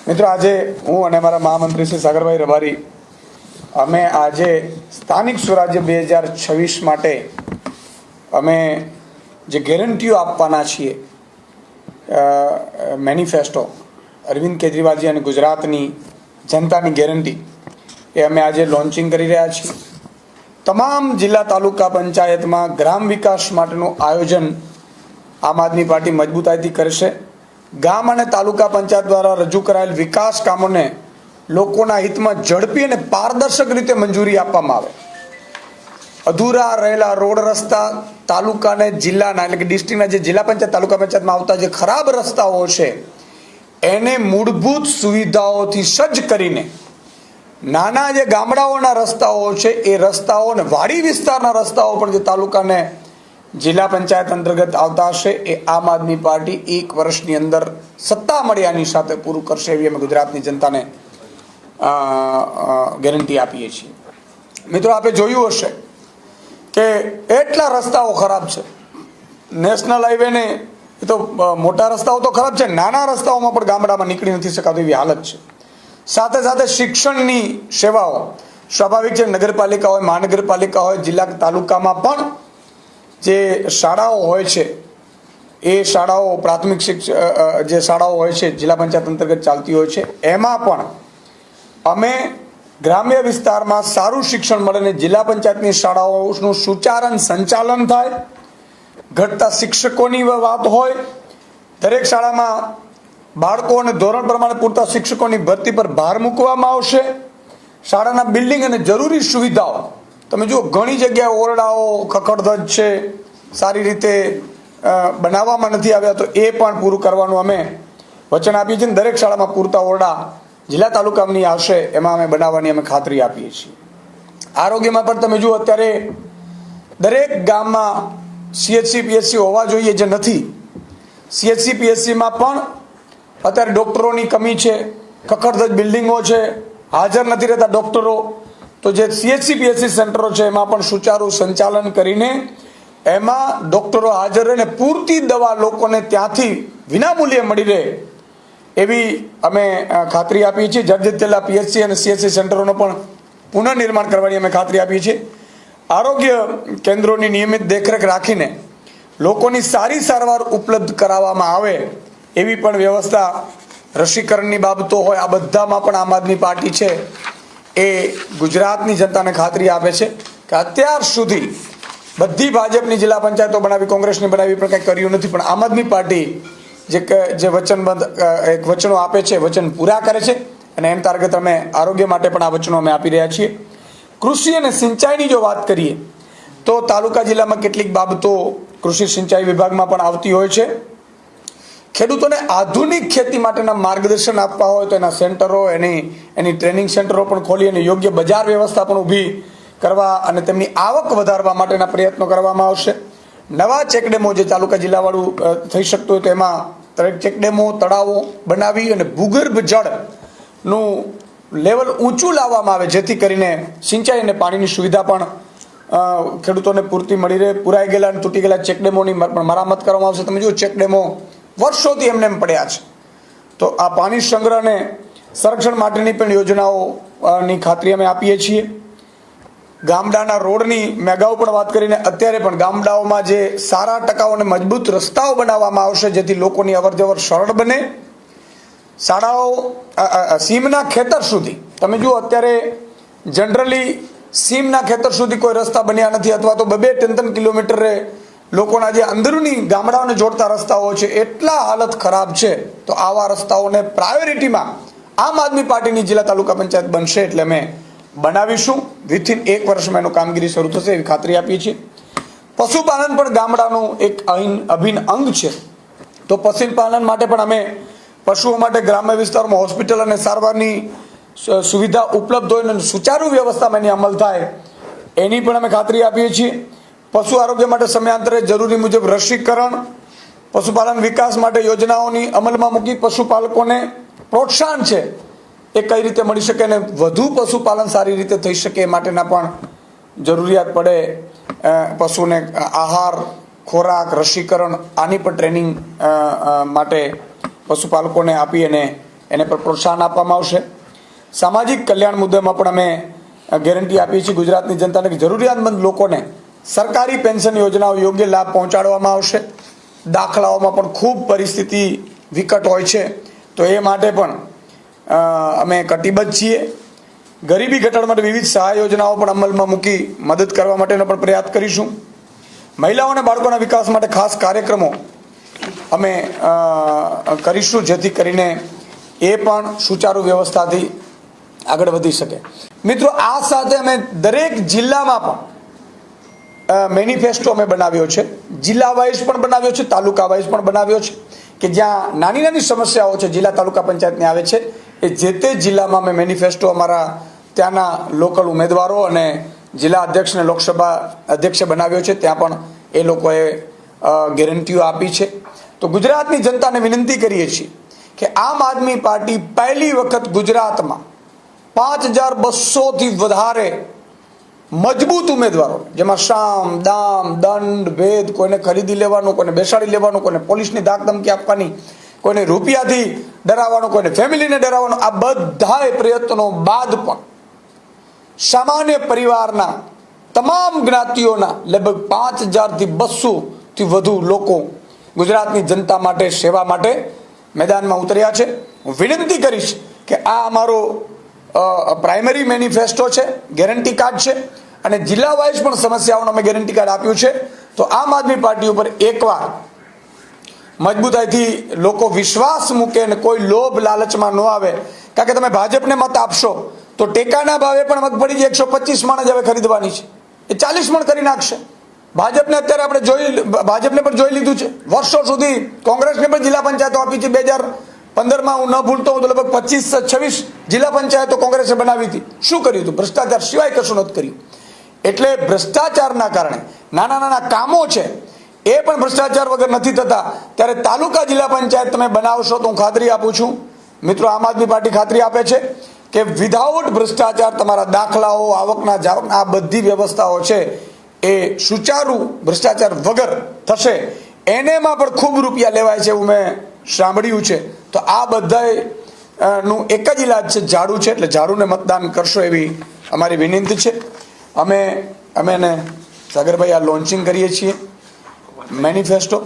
મિત્રો, આજે હું અને અમારા મહામંત્રી શ્રી સાગરભાઈ રબારી અમે આજે સ્થાનિક સ્વરાજ્ય 2026 માટે અમે જે ગેરંટીઓ આપવાના છીએ, મેનિફેસ્ટો અરવિંદ કેજરીવાલજી અને ગુજરાતની જનતાની ગેરંટી, એ અમે આજે લોન્ચિંગ કરી રહ્યા છીએ. તમામ જિલ્લા તાલુકા પંચાયતમાં ગ્રામ વિકાસ માટેનું આયોજન આમ આદમી પાર્ટી મજબૂતાઈથી કરશે. ગામ અને તાલુકા પંચાયત દ્વારા રજૂ કરાયેલ વિકાસ કામોને લોકોના હિતમાં ઝડપી અને પારદર્શક રીતે મંજૂરી આપવામાં આવે. અધૂરા રહેલા રોડ રસ્તા, તાલુકાને જિલ્લાના એટલે કે ડિસ્ટ્રિક્ટના જે જિલ્લા પંચાયત તાલુકા પંચાયતમાં આવતા જે ખરાબ રસ્તાઓ છે એને મૂળભૂત સુવિધાઓથી સજ્જ કરીને નાના જે ગામડાઓના રસ્તાઓ છે એ રસ્તાઓ અને વાડી વિસ્તારના રસ્તાઓ પણ જે તાલુકાને જિલ્લા પંચાયત અંતર્ગત આવતા હશે એ આમ આદમી પાર્ટી 1 વર્ષની અંદર સત્તા મળ્યાની સાથે પૂરું કરશે એવી અમે ગુજરાતની જનતાને ગેરંટી આપીએ છીએ. મિત્રો, આપે જોયું હશે કે એટલા રસ્તાઓ ખરાબ છે. નેશનલ હાઈવે ને એ તો મોટા રસ્તાઓ તો ખરાબ છે, નાના રસ્તાઓમાં પણ ગામડામાં નીકળી નથી શકાતું એવી હાલત છે. સાથે સાથે શિક્ષણની સેવાઓ સ્વાભાવિક છે, નગરપાલિકા હોય, મહાનગરપાલિકા હોય, જિલ્લા તાલુકામાં પણ જે શાળાઓ હોય છે એ શાળાઓ પ્રાથમિક જે શાળાઓ હોય છે જિલ્લા પંચાયત અંતર્ગત ચાલતી હોય છે, એમાં પણ અમે ગ્રામ્ય વિસ્તારમાં સારું શિક્ષણ મળે ને જિલ્લા પંચાયતની શાળાઓનું સુચારન સંચાલન થાય. ઘટતા શિક્ષકોની વાત હોય, દરેક શાળામાં બાળકો અને ધોરણ પ્રમાણે પૂરતા શિક્ષકોની ભરતી પર ભાર મૂકવામાં આવશે. શાળાના બિલ્ડિંગ અને જરૂરી સુવિધાઓ તમે જુઓ, ઘણી જગ્યાએ ઓરડાઓ ખખડધજ છે, સારી રીતે બનાવવામાં નથી આવ્યા, તો એ પણ પૂરું કરવાનું અમે વચન આપીએ છીએ. દરેક શાળામાં પૂરતા ઓરડા જિલ્લા તાલુકાની આવશે એમાં અમે બનાવવાની અમે ખાતરી આપીએ છીએ. આરોગ્યમાં પણ તમે જુઓ, અત્યારે દરેક ગામમાં CHC PHC હોવા જોઈએ જે નથી. CHC PHCમાં પણ અત્યારે ડૉક્ટરોની કમી છે, ખખડધજ બિલ્ડિંગો છે, હાજર નથી રહેતા ડૉક્ટરો. તો જે CHC PHC સેન્ટરો છે એમાં પણ સુચારું સંચાલન કરીને એમાં ડૉક્ટરો હાજર રહીને પૂરતી દવા લોકોને ત્યાંથી વિનામૂલ્યે મળી રહે એવી અમે ખાતરી આપીએ છીએ. જર્જરિત થયેલા PHC અને CHC સેન્ટરોનો પણ પુનઃનિર્માણ કરવાની અમે ખાતરી આપીએ છીએ. આરોગ્ય કેન્દ્રોની નિયમિત દેખરેખ રાખીને લોકોની સારી સારવાર ઉપલબ્ધ કરાવવામાં આવે એવી પણ વ્યવસ્થા, રસીકરણની બાબતો હોય, આ બધામાં પણ આમ આદમી પાર્ટી છે એ ગુજરાતની જનતાને ખાતરી આપે છે કે અત્યાર સુધી બધી ભાજપની જિલ્લા પંચાયતો બનાવી, કોંગ્રેસની બનાવી પણ કંઈ કર્યું નથી, પણ આમ આદમી પાર્ટી જે વચનબદ્ધ એક વચનો આપે છે વચન પૂરા કરે છે અને એના અંતર્ગત અમે આરોગ્ય માટે પણ આ વચનો અમે આપી રહ્યા છીએ. કૃષિ અને સિંચાઈની જો વાત કરીએ તો તાલુકા જિલ્લામાં કેટલીક બાબતો કૃષિ સિંચાઈ વિભાગમાં પણ આવતી હોય છે. ખેડૂતોને આધુનિક ખેતી માટેના માર્ગદર્શન આપવા હોય તો એના સેન્ટરો, એની ટ્રેનિંગ સેન્ટરો પણ ખોલી અને યોગ્ય બજાર વ્યવસ્થા પણ ઊભી કરવા અને તેમની આવક વધારવા માટેના પ્રયત્નો કરવામાં આવશે. નવા ચેકડેમો જે તાલુકા જિલ્લાવાળું થઈ શકતું હોય તો એમાં દરેક ચેકડેમો, તળાવો બનાવી અને ભૂગર્ભ જળનું લેવલ ઊંચું લાવવામાં આવે જેથી કરીને સિંચાઈ અને પાણીની સુવિધા પણ ખેડૂતોને પૂરતી મળી રહે. પુરાઈ ગયેલા અને તૂટી ગયેલા ચેકડેમોની મરામત કરવામાં આવશે. તમે જુઓ, ચેકડેમો વર્ષોથી એમને એમ પડ્યા છે, તો આ પાણી સંગ્રહ અને સંરક્ષણ માટેની પણ યોજનાઓની ખાતરી અમે આપીએ છીએ. ગામડાના રોડની મેં અગાઉ પણ વાત કરીને અત્યારે પણ ગામડાઓમાં જે સારા ટકાઉ અને મજબૂત રસ્તાઓ બનાવવામાં આવશે જેથી લોકોની અવરજવર સરળ બને. શાળાઓ સીમના ખેતર સુધી તમે જુઓ, અત્યારે જનરલી સીમના ખેતર સુધી કોઈ રસ્તા બન્યા નથી, અથવા તો 2-3 કિલોમીટરે લોકોના જે અંદરૂની ગામડાઓને જોડતા રસ્તાઓ છે એટલા હાલત ખરાબ છે. તો આવા રસ્તાઓને પ્રાયોરિટીમાં આમ આદમી પાર્ટીની જિલ્લા તાલુકા પંચાયત બનશે એટલે અમે બનાવીશું. વિથિન 1 વર્ષમાં એનું કામગીરી શરૂ થશે એવી ખાતરી આપીએ છીએ. પશુપાલન પણ ગામડાનું એક અભિન્ન અંગ છે, તો પશુપાલન માટે પણ અમે પશુઓ માટે ગ્રામ્ય વિસ્તારમાં હોસ્પિટલ અને સારવારની સુવિધા ઉપલબ્ધ હોય અને સુચારુ વ્યવસ્થામાં એની અમલ થાય એની પણ અમે ખાતરી આપીએ છીએ. પશુ આરોગ્ય માટે સમયાંતરે જરૂરી મુજબ રસીકરણ, પશુપાલન વિકાસ માટે યોજનાઓની અમલમાં મૂકી પશુપાલકોને પ્રોત્સાહન છે એ કઈ રીતે મળી શકે અને વધુ પશુપાલન સારી રીતે થઈ શકે એ માટેના પણ જરૂરિયાત પડે પશુને આહાર, ખોરાક, રસીકરણ આની પણ ટ્રેનિંગ માટે પશુપાલકોને આપી અને એને પર પ્રોત્સાહન આપવામાં આવશે. સામાજિક કલ્યાણ મુદ્દામાં પણ અમે ગેરંટી આપીએ છીએ ગુજરાતની જનતાને કે જરૂરિયાતમંદ લોકોને સરકારી પેન્શન યોજનાઓ યોગ્ય લાભ પહોંચાડવામાં આવશે. દાખલાઓમાં પણ ખૂબ પરિસ્થિતિ વિકટ હોય છે, તો એ માટે પણ અમે કટિબદ્ધ છીએ. ગરીબી ઘટાડવા માટે વિવિધ સહાય યોજનાઓ પણ અમલમાં મૂકી મદદ કરવા માટેનો પણ પ્રયાસ કરીશું. મહિલાઓ અને બાળકોના વિકાસ માટે ખાસ કાર્યક્રમો અમે કરીશું, જેથી કરીને એ પણ સુચારુ વ્યવસ્થાથી આગળ વધી શકે. મિત્રો, આ સાથે અમે દરેક જિલ્લામાં પણ મેનિફેસ્ટો અમે બનાવ્યો છે. જિલ્લા વાઇઝ પણ બનાવ્યો છે, તાલુકા વાઇઝ પણ બનાવ્યો છે, કે જ્યાં નાની નાની સમસ્યાઓ છે જિલ્લા તાલુકા પંચાયતની આવે છે, એ જે તે જિલ્લામાં અમે મેનિફેસ્ટો અમારા ત્યાંના લોકલ ઉમેદવારો અને જિલ્લા અધ્યક્ષને લોકસભા અધ્યક્ષે બનાવ્યો છે. ત્યાં પણ એ લોકોએ ગેરંટીઓ આપી છે. તો ગુજરાતની જનતાને વિનંતી કરીએ છીએ કે આમ આદમી પાર્ટી પહેલી વખત ગુજરાતમાં 5200થી વધારે મજબૂત ઉમેદવારો, જેમાં સામ દામ દંડ ભેદ, કોઈને ખરીદી લેવાનું, કોઈને બેસાડી લેવાનું, કોઈને પોલીસની ધાક ધમકી આપવાની, કોઈને રૂપિયાથી ડરાવવાનું, કોઈને ફેમિલીને ડરાવવાનું, આ બધાય પ્રયત્નો બાદ પણ સામાન્ય પરિવારના તમામ જ્ઞાતિઓના લગભગ 5200થી વધુ લોકો ગુજરાતની જનતા માટે, સેવા માટે મેદાનમાં ઉતર્યા છે. હું વિનંતી કરીશ કે આ અમારો પ્રાઇમરી મેનિફેસ્ટો છે, ગેરંટી કાર્ડ છે, અને જિલ્લા વાઇઝ પણ સમસ્યાઓનું અમે ગેરંટી કાર્ડ આપ્યું છે. તો આમ આદમી પાર્ટી ઉપર એકવાર મજબૂતાઈથી લોકો વિશ્વાસ મૂકે અને કોઈ લોભ લાલચમાં ન આવે. કારણ કે તમે ભાજપને મત આપશો તો ટેકાના ભાવે પણ મગફળી જે 125 મણ જ હવે ખરીદવાની છે, એ 40 મણ કરી નાખશે. ભાજપને અત્યારે આપણે ભાજપને પણ જોઈ લીધું છે. વર્ષો સુધી કોંગ્રેસને પણ જિલ્લા પંચાયતો આપી છે. 2015માં હું ન ભૂલતો હું તો લગભગ 25-26 જિલ્લા પંચાયતો કોંગ્રેસે બનાવી હતી. શું કર્યું હતું? ભ્રષ્ટાચાર સિવાય કશું નથી કર્યું. એટલે ભ્રષ્ટાચારના કારણે નાના નાના કામો છે એ પણ ભ્રષ્ટાચાર વગર નથી થતા. ત્યારે તાલુકા જિલ્લા પંચાયત તમે બનાવશો તો હું ખાતરી આપું છું મિત્રો, આમ આદમી પાર્ટી ખાતરી આપે છે કે વિધાઉટ ભ્રષ્ટાચાર તમારા દાખલાઓ, આવકના જાવકના આ બધી વ્યવસ્થાઓ છે એ સુચારુ ભ્રષ્ટાચાર વગર થશે. એનેમાં પણ ખૂબ રૂપિયા લેવાય છે એવું મેં સાંભળ્યું છે. તો આ બધા નું એક જ ઇલાજ છે, ઝાડુ છે. એટલે ઝાડુને મતદાન કરશો એવી અમારી વિનંતી છે. અમે સાગરભાઈ આ લોન્ચિંગ કરીએ છીએ મેનિફેસ્ટો.